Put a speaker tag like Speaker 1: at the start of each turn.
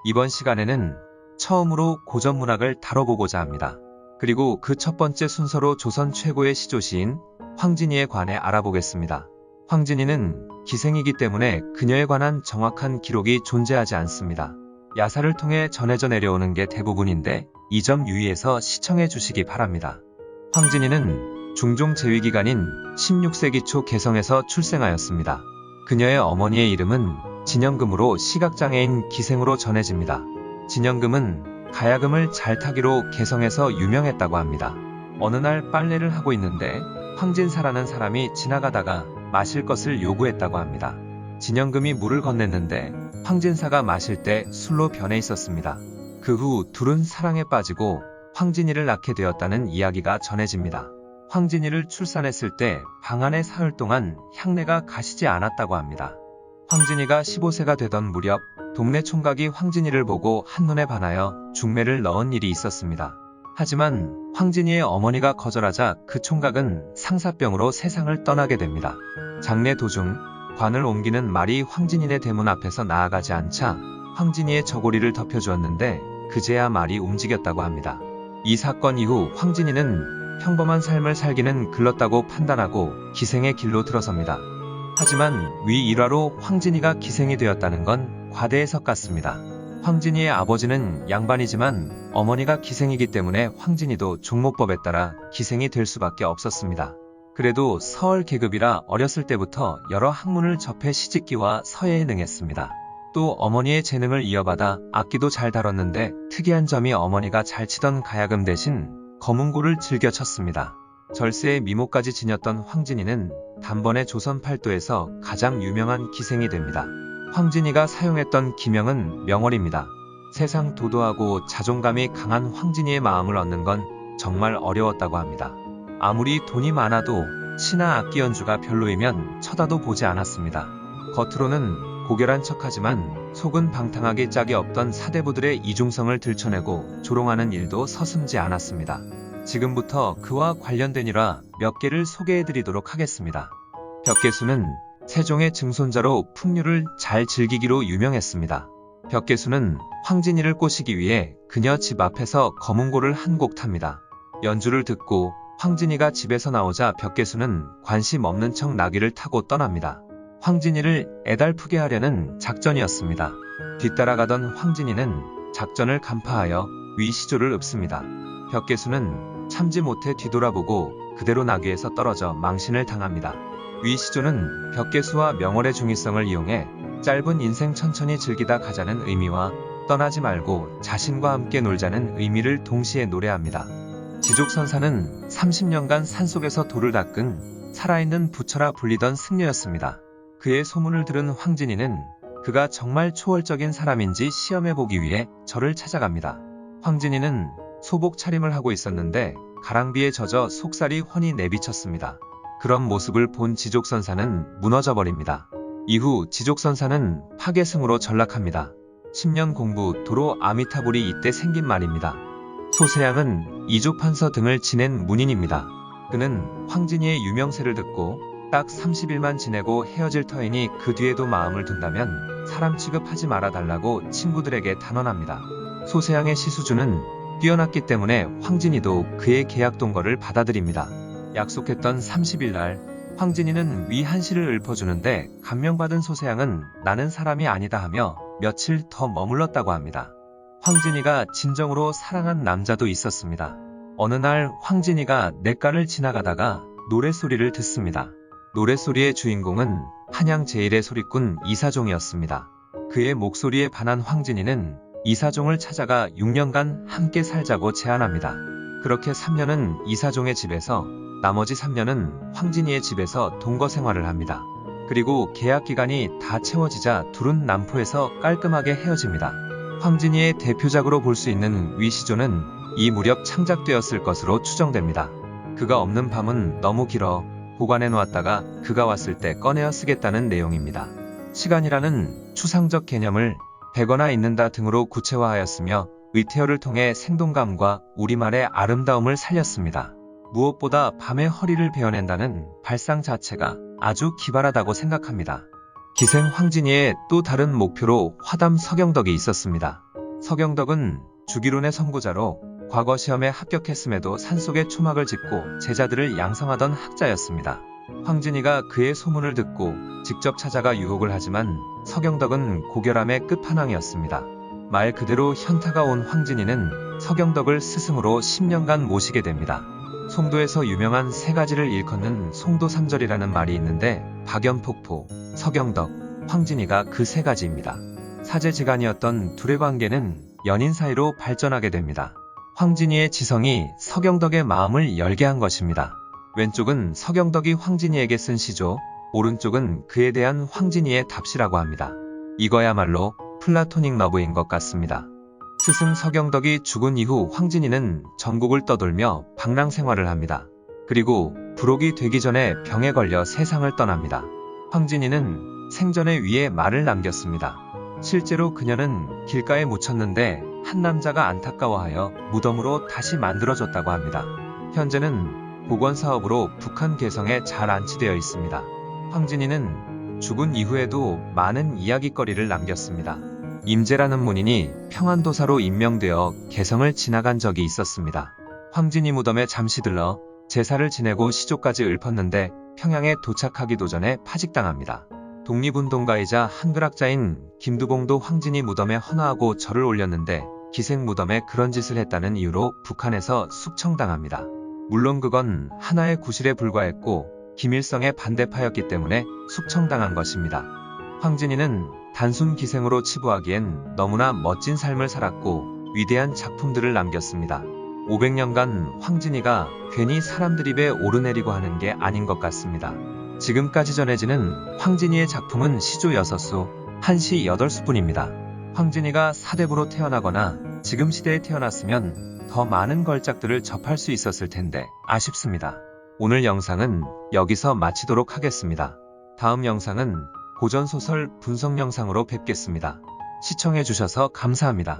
Speaker 1: 이번 시간에는 처음으로 고전문학을 다뤄보고자 합니다. 그리고 그 첫 번째 순서로 조선 최고의 시조시인 황진이에 관해 알아보겠습니다. 황진이는 기생이기 때문에 그녀에 관한 정확한 기록이 존재하지 않습니다. 야사를 통해 전해져 내려오는 게 대부분인데 이 점 유의해서 시청해 주시기 바랍니다. 황진이는 중종 제위기간인 16세기 초 개성에서 출생하였습니다. 그녀의 어머니의 이름은 진영금으로 시각장애인 기생으로 전해집니다. 진영금은 가야금을 잘 타기로 개성에서 유명했다고 합니다. 어느 날 빨래를 하고 있는데 황진사라는 사람이 지나가다가 마실 것을 요구했다고 합니다. 진영금이 물을 건넸는데 황진사가 마실 때 술로 변해 있었습니다. 그 후 둘은 사랑에 빠지고 황진이를 낳게 되었다는 이야기가 전해집니다. 황진이를 출산했을 때 방 안에 사흘 동안 향내가 가시지 않았다고 합니다. 황진이가 15세가 되던 무렵 동네 총각이 황진이를 보고 한눈에 반하여 중매를 넣은 일이 있었습니다. 하지만 황진이의 어머니가 거절하자 그 총각은 상사병으로 세상을 떠나게 됩니다. 장례 도중 관을 옮기는 말이 황진이네 대문 앞에서 나아가지 않자 황진이의 저고리를 덮여주었는데 그제야 말이 움직였다고 합니다. 이 사건 이후 황진이는 평범한 삶을 살기는 글렀다고 판단하고 기생의 길로 들어섭니다. 하지만 위 일화로 황진이가 기생이 되었다는 건 과대 해석 같습니다. 황진이의 아버지는 양반이지만 어머니가 기생이기 때문에 황진이도 종모법에 따라 기생이 될 수밖에 없었습니다. 그래도 서얼 계급이라 어렸을 때부터 여러 학문을 접해 시집기와 서예에 능했습니다. 또 어머니의 재능을 이어받아 악기도 잘 다뤘는데 특이한 점이 어머니가 잘 치던 가야금 대신 거문고를 즐겨 쳤습니다. 절세의 미모까지 지녔던 황진이는 단번에 조선 팔도에서 가장 유명한 기생이 됩니다. 황진이가 사용했던 기명은 명월입니다. 세상 도도하고 자존감이 강한 황진이의 마음을 얻는 건 정말 어려웠다고 합니다. 아무리 돈이 많아도 시나 악기 연주가 별로이면 쳐다도 보지 않았습니다. 겉으로는 고결한 척하지만 속은 방탕하게 짝이 없던 사대부들의 이중성을 들춰내고 조롱하는 일도 서슴지 않았습니다. 지금부터 그와 관련된 일화 몇 개를 소개해드리도록 하겠습니다. 벽계수는 세종의 증손자로 풍류를 잘 즐기기로 유명했습니다. 벽계수는 황진이를 꼬시기 위해 그녀 집 앞에서 거문고를 한 곡 탑니다. 연주를 듣고 황진이가 집에서 나오자 벽계수는 관심 없는 척 나귀를 타고 떠납니다. 황진이를 애달프게 하려는 작전이었습니다. 뒤따라가던 황진이는 작전을 간파하여 위시조를 읊습니다. 벽계수는 참지 못해 뒤돌아보고 그대로 나귀에서 떨어져 망신을 당합니다. 위시조는 벽계수와 명월의 중의성을 이용해 짧은 인생 천천히 즐기다 가자는 의미와 떠나지 말고 자신과 함께 놀자는 의미를 동시에 노래합니다. 지족선사는 30년간 산속에서 돌을 닦은 살아있는 부처라 불리던 승려였습니다. 그의 소문을 들은 황진이는 그가 정말 초월적인 사람인지 시험해보기 위해 절을 찾아갑니다. 황진이는 소복 차림을 하고 있었는데 가랑비에 젖어 속살이 훤히 내비쳤습니다. 그런 모습을 본 지족선사는 무너져버립니다. 이후 지족선사는 파괴승으로 전락합니다. 10년 공부 도로 아미타불이 이때 생긴 말입니다. 소세양은 이조판서 등을 지낸 문인입니다. 그는 황진이의 유명세를 듣고 딱 30일만 지내고 헤어질 터이니 그 뒤에도 마음을 둔다면 사람 취급하지 말아달라고 친구들에게 단언합니다. 소세양의 시수주는 뛰어났기 때문에 황진이도 그의 계약 동거를 받아들입니다. 약속했던 30일 날 황진이는 위 한시를 읊어주는데 감명받은 소세양은 나는 사람이 아니다 하며 며칠 더 머물렀다고 합니다. 황진이가 진정으로 사랑한 남자도 있었습니다. 어느 날 황진이가 냇가를 지나가다가 노랫소리를 듣습니다. 노랫소리의 주인공은 한양 제1의 소리꾼 이사종이었습니다. 그의 목소리에 반한 황진이는 이사종을 찾아가 6년간 함께 살자고 제안합니다. 그렇게 3년은 이사종의 집에서 나머지 3년은 황진이의 집에서 동거 생활을 합니다. 그리고 계약 기간이 다 채워지자 둘은 남포에서 깔끔하게 헤어집니다. 황진이의 대표작으로 볼 수 있는 위시조는 이 무렵 창작되었을 것으로 추정됩니다. 그가 없는 밤은 너무 길어 보관해 놓았다가 그가 왔을 때 꺼내어 쓰겠다는 내용입니다. 시간이라는 추상적 개념을 되거나 있는다 등으로 구체화하였으며 의태어를 통해 생동감과 우리말의 아름다움을 살렸습니다. 무엇보다 밤의 허리를 베어낸다는 발상 자체가 아주 기발하다고 생각합니다. 기생 황진이의 또 다른 목표로 화담 서경덕이 있었습니다. 서경덕은 주기론의 선구자로 과거 시험에 합격했음에도 산속에 초막을 짓고 제자들을 양성하던 학자였습니다. 황진이가 그의 소문을 듣고 직접 찾아가 유혹을 하지만 서경덕은 고결함의 끝판왕이었습니다. 말 그대로 현타가 온 황진이는 서경덕을 스승으로 10년간 모시게 됩니다. 송도에서 유명한 세 가지를 일컫는 송도삼절이라는 말이 있는데 박연폭포, 서경덕, 황진이가 그 세 가지입니다. 사제지간이었던 둘의 관계는 연인 사이로 발전하게 됩니다. 황진이의 지성이 서경덕의 마음을 열게 한 것입니다. 왼쪽은 서경덕이 황진이에게 쓴 시죠. 오른쪽은 그에 대한 황진이의 답시라고 합니다. 이거야말로 플라토닉 러브인 것 같습니다. 스승 서경덕이 죽은 이후 황진이는 전국을 떠돌며 방랑 생활을 합니다. 그리고 불혹이 되기 전에 병에 걸려 세상을 떠납니다. 황진이는 생전에 위에 말을 남겼습니다. 실제로 그녀는 길가에 묻혔는데 한 남자가 안타까워하여 무덤으로 다시 만들어줬다고 합니다. 현재는 복원사업으로 북한 개성에 잘 안치되어 있습니다. 황진이는 죽은 이후에도 많은 이야깃거리를 남겼습니다. 임재라는 문인이 평안도사로 임명되어 개성을 지나간 적이 있었습니다. 황진이 무덤에 잠시 들러 제사를 지내고 시조까지 읊었는데 평양에 도착하기도 전에 파직당합니다. 독립운동가이자 한글학자인 김두봉도 황진이 무덤에 헌화하고 절을 올렸는데 기생 무덤에 그런 짓을 했다는 이유로 북한에서 숙청당합니다. 물론 그건 하나의 구실에 불과했고 김일성의 반대파였기 때문에 숙청당한 것입니다. 황진이는 단순 기생으로 치부하기엔 너무나 멋진 삶을 살았고 위대한 작품들을 남겼습니다. 500년간 황진이가 괜히 사람들 입에 오르내리고 하는 게 아닌 것 같습니다. 지금까지 전해지는 황진이의 작품은 시조 6수, 한시 8수뿐입니다. 황진이가 사대부로 태어나거나 지금 시대에 태어났으면 더 많은 걸작들을 접할 수 있었을 텐데 아쉽습니다. 오늘 영상은 여기서 마치도록 하겠습니다. 다음 영상은 고전소설 분석 영상으로 뵙겠습니다. 시청해주셔서 감사합니다.